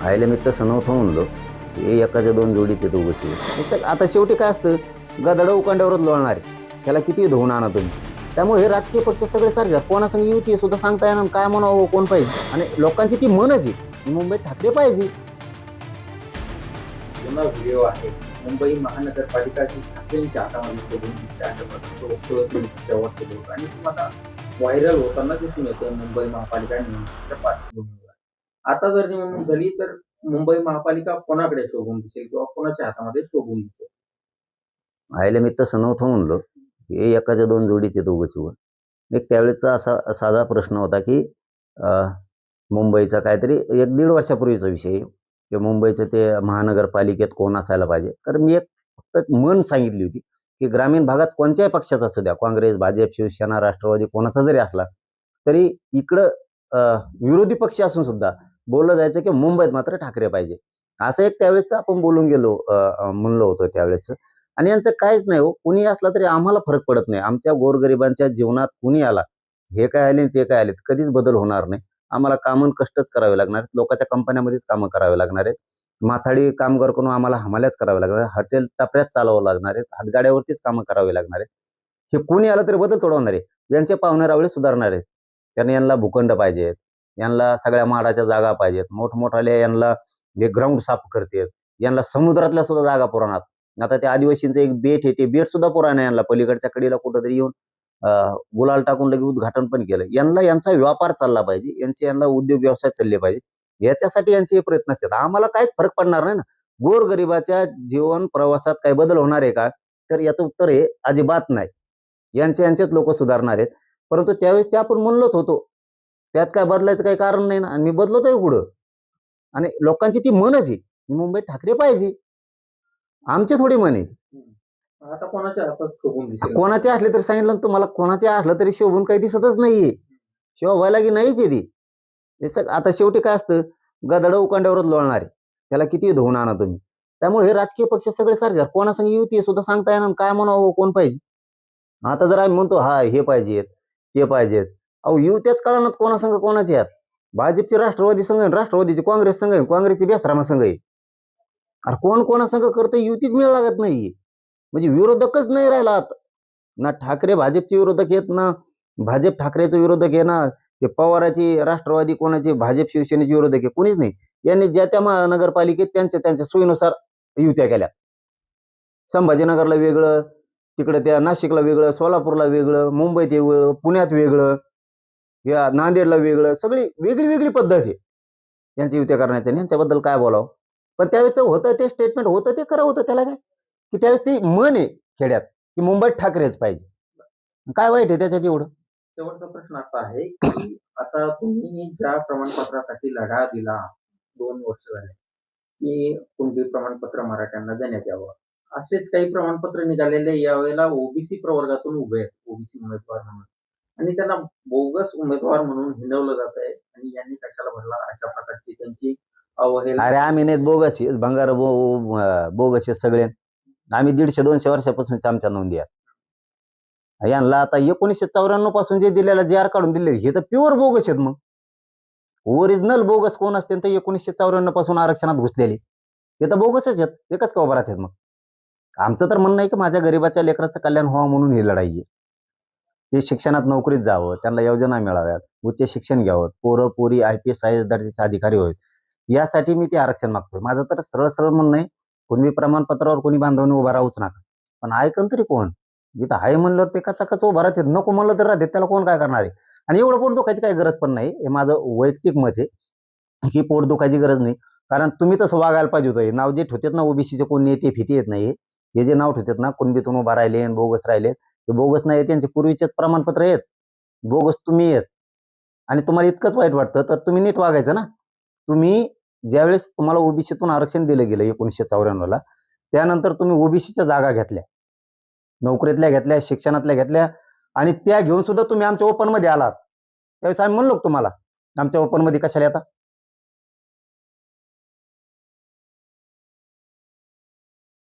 आयला मी तसं नव्हतं म्हणलो. हे एकाच्या दोन जोडी ते दोघं आता शेवटी काय असतं, गदाडं उकांड्यावरच लोळणार आहे. त्याला किती धुवून आणा तुम्ही. त्यामुळे हे राजकीय पक्ष सगळे सारखे कोणासंग युती सुद्धा सांगता येणार काय म्हणावं कोण पाहिजे. आणि लोकांची ती मनच आहे मुंबईत ठाकरे पाहिजे. जुना व्हिडिओ आहे मुंबई महानगरपालिका जी ठाकरेंच्या हातामध्ये शोधून दिसते अशा प्रकारचं होतं आणि ती आता व्हायरल होताना दिसून येते मुंबई महापालिका निवडणुकीच्या पार्श्वभूमीवर. आता जर निवडणूक झाली तर मुंबई महापालिका कोणाकडे शोभून दिसेल किंवा कोणाच्या हातामध्ये शोभून दिसेल? आयला मी तसं नव्हतं म्हणलो. हे एकाच्या दोन जोडी ते दोघं शिवण एक त्यावेळेचा असा साधा प्रश्न होता की मुंबईचा काहीतरी 1-1.5 वर्षापूर्वीचा विषय की मुंबईचं ते महानगरपालिकेत कोण असायला पाहिजे. तर मी एक फक्त मन सांगितली होती की ग्रामीण भागात कोणत्याही पक्षाचा असू द्या, काँग्रेस, भाजप, शिवसेना, राष्ट्रवादी कोणाचा जरी असला तरी इकडं विरोधी पक्ष असून सुद्धा बोललं जायचं की मुंबईत मात्र ठाकरे पाहिजे. असं एक त्यावेळेस आपण बोलून गेलो म्हणलो होतो त्यावेळेस. आणि यांचं काहीच नाही हो, कुणी असला तरी आम्हाला फरक पडत नाही. आमच्या गोरगरिबांच्या जीवनात कुणी आला, हे काय आले ते काय आले कधीच बदल होणार नाही. आम्हाला कामं कष्टच करावे लागणार आहेत. लोकांच्या कंपन्यामध्येच कामं करावे लागणार आहेत. माथाडी कामगार करून आम्हाला हमाल्याच करावे लागणार आहेत. हॉटेल टपऱ्यात चालवावं लागणार आहेत. हातगाड्यावरतीच कामं करावे लागणार आहेत. हे कोणी आलं तरी बदल तोडवणार आहे. यांचे पाहुणेरावळे सुधारणार आहेत. त्यांनी यांना भूखंड पाहिजेत, यांना सगळ्या माडाच्या जागा पाहिजेत, मोठमोठाले यांना हे ग्राउंड साफ करतात, यांना समुद्रातल्या सुद्धा जागा पुराणात. आता त्या आदिवासींचं एक बेट आहे, ते बेट सुद्धा पुराण यांना पलीकडच्या कडेला कुठंतरी येऊन गुलाल टाकून लगेच उद्घाटन पण केलं. यांचा व्यापार चालला पाहिजे, यांना उद्योग व्यवसाय चालले पाहिजे. याच्यासाठी यांचे हे प्रयत्न असतात. आम्हाला काहीच फरक पडणार नाही ना. गोरगरिबाच्या जीवन प्रवासात काही बदल होणार आहे का? तर याचं उत्तर हे अजिबात नाही. यांचेच लोक सुधारणार आहेत. परंतु त्यावेळेस ते आपण म्हणलोच होतो, त्यात काय बदलायचं काही कारण नाही ना. आणि मी बदलतोय पुढं. आणि लोकांची ती मनच आहे मुंबईत ठाकरे पाहिजे. आमचे थोडी मन आहे. आता कोणाच्या हातात शोभून दिसेल? कोणाचे असले तरी सांगितलं ना तुम्हाला, कोणाचे असलं तरी शोभून काही दिसतच नाहीये. शोभायला की नाहीच आहे ती. आता शेवटी काय असतं, गदाडं उकांड्यावरच लोळणार आहे. त्याला किती धुवून आणा तुम्ही. त्यामुळे हे राजकीय पक्ष सगळे सारखे कोणासंग युती सुद्धा सांगता येणार काय म्हणावं कोण पाहिजे. आता जर आम्ही म्हणतो हा हे पाहिजेत ते पाहिजेत, अहो युत्याच कळणार कोणासंग कोणाचे आहेत. भाजपचे राष्ट्रवादी संघ आहे, राष्ट्रवादीचे काँग्रेस संघ आहे, काँग्रेसचे बेसरामा संघ आहे. अरे कोण कोणासंग करतं युतीच मिळ लागत नाही. म्हणजे विरोधकच नाही राहिला आता. ना ठाकरे भाजपचे विरोधक आहेत, ना भाजप ठाकरेचे विरोधक आहे, ना ते पवाराची राष्ट्रवादी कोणाचे भाजप शिवसेनेचे विरोधक आहे, कोणीच नाही. यांनी ज्या त्या महानगरपालिकेत त्यांच्या सोयीनुसार युत्या केल्या. संभाजीनगरला वेगळं, तिकडे त्या नाशिकला वेगळं, सोलापूरला वेगळं, मुंबईत वेगळं, पुण्यात वेगळं, या नांदेडला वेगळं, सगळी वेगळी वेगळी पद्धत आहे यांची युत्या करण्याची. यांच्याबद्दल काय बोलावं. पण त्यावेळेस होतं ते स्टेटमेंट होतं ते खरं होतं. त्याला काय की त्यावेळेस ती मन आहे खेड्यात की मुंबईत ठाकरेच पाहिजे. काय वाईट आहे त्याच्यात एवढं? शेवटचा प्रश्न असा आहे की आता तुम्ही ज्या प्रमाणपत्रासाठी लढा दिला 2 वर्ष झाले की कुणबी प्रमाणपत्र मराठ्यांना देण्यात यावं, असेच काही प्रमाणपत्र निघालेले यावेळेला ओबीसी प्रवर्गातून उभे आहेत, ओबीसी उमेदवार म्हणून, आणि त्यांना बोगस उमेदवार म्हणून हिणवलं जात आहे. आणि यांनी कशाला भरला अशा प्रकारची त्यांची अवहेलना. अरे आम्ही नाही बोगस आहे, भंगार बोगस आहे सगळे. आम्ही 150-200 वर्षापासून आमच्या नोंदी आहेत. यांना आता 1994 पासून जे दिलेला जे आर काढून दिले हे तर प्युअर बोगस आहेत. मग ओरिजिनल बोगस कोण असते तर 1954 पासून आरक्षणात घुसलेले ते तर बोगसच आहेत. एकच का उभा राहतात. मग आमचं तर म्हणणं आहे की माझ्या गरीबाच्या लेकराचं कल्याण व्हावं म्हणून ही लढाई आहे. ते शिक्षणात नोकरीत जावं, त्यांना योजना मिळाव्यात, उच्च शिक्षण घ्यावं, पोरं पोरी IPS IAS दर्जाचे अधिकारी होईल, यासाठी मी ते आरक्षण मागतोय. माझं तर सरळ सरळ म्हणणं आहे, कुणबी प्रमाणपत्रावर कोणी बांधवांनी उभा राहूच नका. पण ऐकन तरी कोण? इथं आहे म्हणल्यावर ते कचाकच उभा राहतात, नको म्हणलं तर राहते, त्याला कोण काय करणार आहे. आणि एवढं पोट दुखायची काही गरज पण नाही. हे माझं वैयक्तिक मत आहे की पोट दुखायची गरज नाही. कारण तुम्ही तसं वागायला पाहिजे होतं. नाव जे ठेवतात ना ओबीसीचे कोणी ते फिती येत नाही. हे जे नाव ठेवतात ना कुणबीतून उभा राहिले बोगस राहिले, ते बोगस नाही, त्यांचे पूर्वीचेच प्रमाणपत्र आहेत. बोगस तुम्ही आहेत. आणि तुम्हाला इतकंच वाईट वाटतं तर तुम्ही नीट वागायचं ना. तुम्ही ज्यावेळेस तुम्हाला ओबीसीतून आरक्षण दिलं गेलं 1994ला, त्यानंतर तुम्ही ओबीसीच्या जागा घेतल्या, नोकरीतल्या घेतल्या, शिक्षणातल्या घेतल्या, आणि त्या घेऊन सुद्धा तुम्ही आमच्या ओपनमध्ये आलात. त्यावेळेस आम्ही म्हणलो तुम्हाला आमच्या ओपनमध्ये कशाला येता.